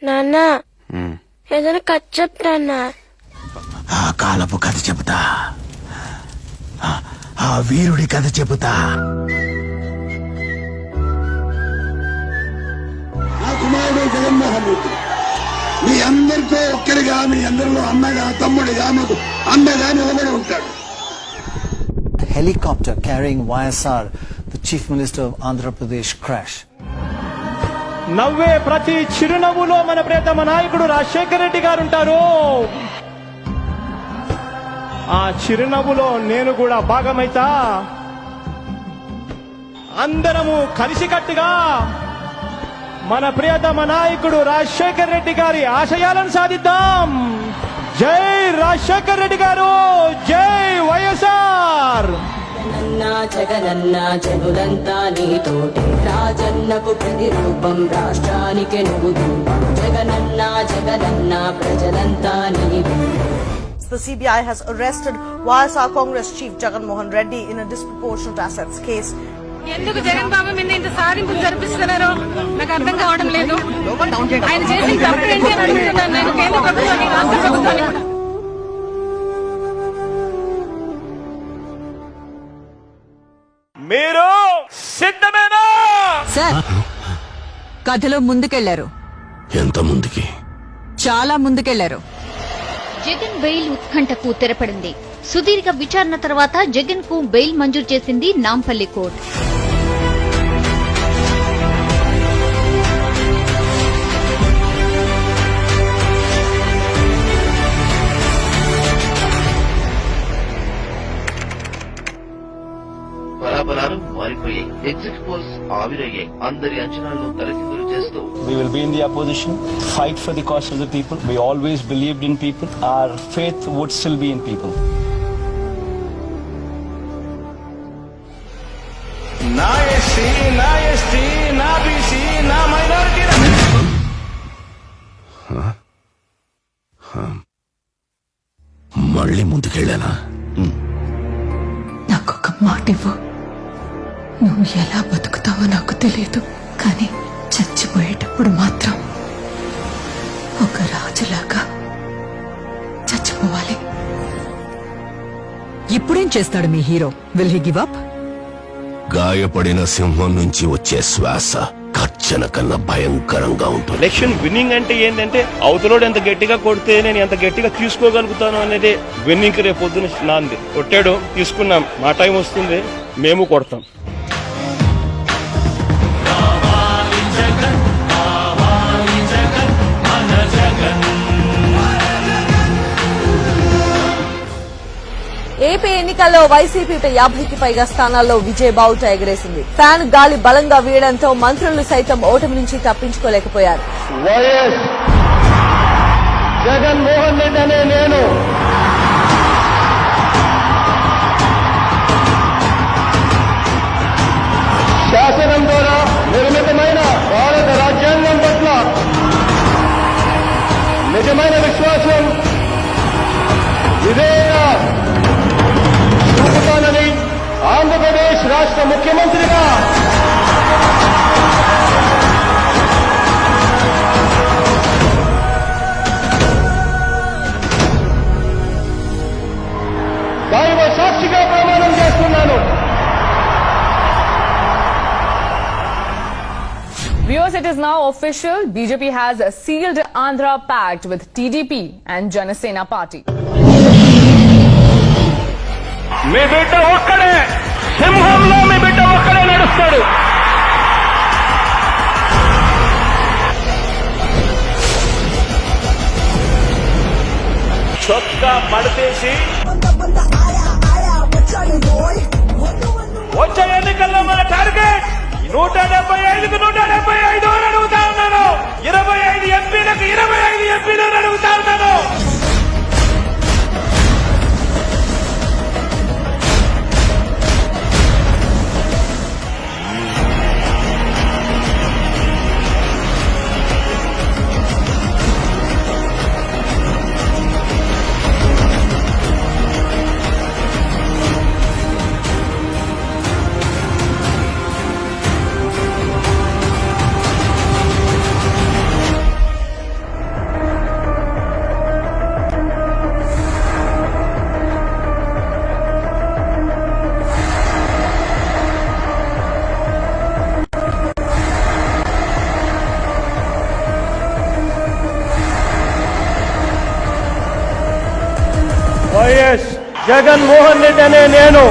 నాన్న ఏదైనా కథ చెప్తాన్నా. ఆ కాలపు కథ చెబుతా, ఆ వీరుడి కథ చెబుతా. నా కుమారుడు జగన్మోహన్ రెడ్డి మీ అందరితో ఒక్కరిగా, మీ అందరిలో అన్నగా, తమ్ముడిగా, మాకు అన్నగా నిలబడి ఉంటాడు. Helicopter carrying YSR, the Chief Minister of Andhra Pradesh, crash. నవ్వే ప్రతి చిరునవ్వులో మన ప్రియతమ నాయకుడు రాజశేఖర రెడ్డి గారు ఉంటారు. ఆ చిరునవ్వులో నేను కూడా భాగమైతా. అందరము కలిసికట్టుగా మన ప్రియతమ నాయకుడు రాజశేఖర రెడ్డి గారి ఆశయాలను సాధిద్దాం. జై రాజశేఖర రెడ్డి గారు, జై వైఎస్ఆర్. జగనన్న జనులంతా నీతోటి, రాజన్నకు ప్రతిరూపం, రాష్ట్రానికి నువ్వు రూపం. జగనన్న జగనన్న ప్రజలంతా నీవే. The CBI has arrested YSR Congress Chief Jagan Mohan Reddy in a disproportionate assets case. ఎందుకు జగన్ బాబు మీద ఇంత సాధింపులు జరిపిస్తున్నారో నాకు అర్థం కావడం లేదు. ఆయన చేసిన తప్పు ఏంటి అని అడుగుతున్నాను నేను కేంద్ర ప్రభుత్వాన్ని, రాష్ట్ర ప్రభుత్వాన్ని కూడా. మీరు సిద్ధమేనా? సార్, కథలో ముందుకెళ్లారు. ఎంత ముందుకి? చాలా ముందుకెళ్లారు. జగన్ బెయిల్ ఉత్కంఠకు తెరపడింది. సుదీర్ఘ విచారణ తర్వాత జగన్ కు బెయిల్ మంజూరు చేసింది నాంపల్లి కోర్టు. బలాబలాలు మారిపోయాయి, ఎగ్జిట్ పోల్స్ ఆవిరయ్యాయి, అందరి అంచనాలను తలకిందులు చేస్తూ. We will be in the opposition, fight for the cause of the people. We always believed in people. Our faith would still be in people. నా ఎస్సీ, నా ఎస్టీ, నా బీసీ, నా మైనారిటీ. మళ్ళీ ముందుకెళ్ళానా? నాకొక మాట ఇవ్వు. నువ్వు ఎలా బతుకుతావో నాకు తెలియదు, కానీ చచ్చిపోయేటప్పుడు మాత్రం ఒక రాజులాగా చచ్చిపోవాలి. ఇప్పుడేం చేస్తాడు మీ hero? Will he give up? గాయపడిన సింహం నుంచి వచ్చే శ్వాస కచ్చన కన్నా భయంకరంగా ఉంటుంది. ఎలక్షన్ విన్నింగ్ అంటే ఏంటంటే అవతలోడు ఎంత గట్టిగా కొడితే నేను ఎంత గట్టిగా తీసుకోగలుగుతాను అనేది విన్నింగ్. రేపు పొద్దున నాంది కొట్టాడు, తీసుకున్నాం, మా టైం వస్తుంది, మేము కొడతాం. ఏపీ ఎన్నికల్లో వైసీపీ 50కి పైగా స్థానాల్లో విజయ్ బావుట ఎగరేసింది. ఫ్యాన్ గాలి బలంగా వీయడంతో మంత్రులు సైతం ఓటమి నుంచి తప్పించుకోలేకపోయారు. వైఎస్ జగన్మోహన్ రెడ్డి అనే నేను శాసనం ద్వారా నిర్మితమైన భారత రాజ్యాంగం పట్ల నిజమైన విశ్వాసం, విధేయత చూపుతానని ఆంధ్రప్రదేశ్ రాష్ట్ర ముఖ్యమంత్రిగా దైవ సాక్షిగా ప్రమాణం చేస్తున్నాను. Viewers, it is now official. BJP has sealed Andhra pact with TDP and Janasena party. మీ బిడ్డ ఒక్కడే, సింహంలో మీ బిడ్డ ఒక్కడే నడుస్తాడు. చొక్కా మడతేసి వచ్చే ఎన్నికల్లో మన టార్గెట్ 175కు 175 అడుగుతా ఉన్నాను. 25 ఎంపీలకు 25 ఎంపీలు అడుగుతా ఉన్నాను. జగన్మోహన్ రెడ్డి అనే నేను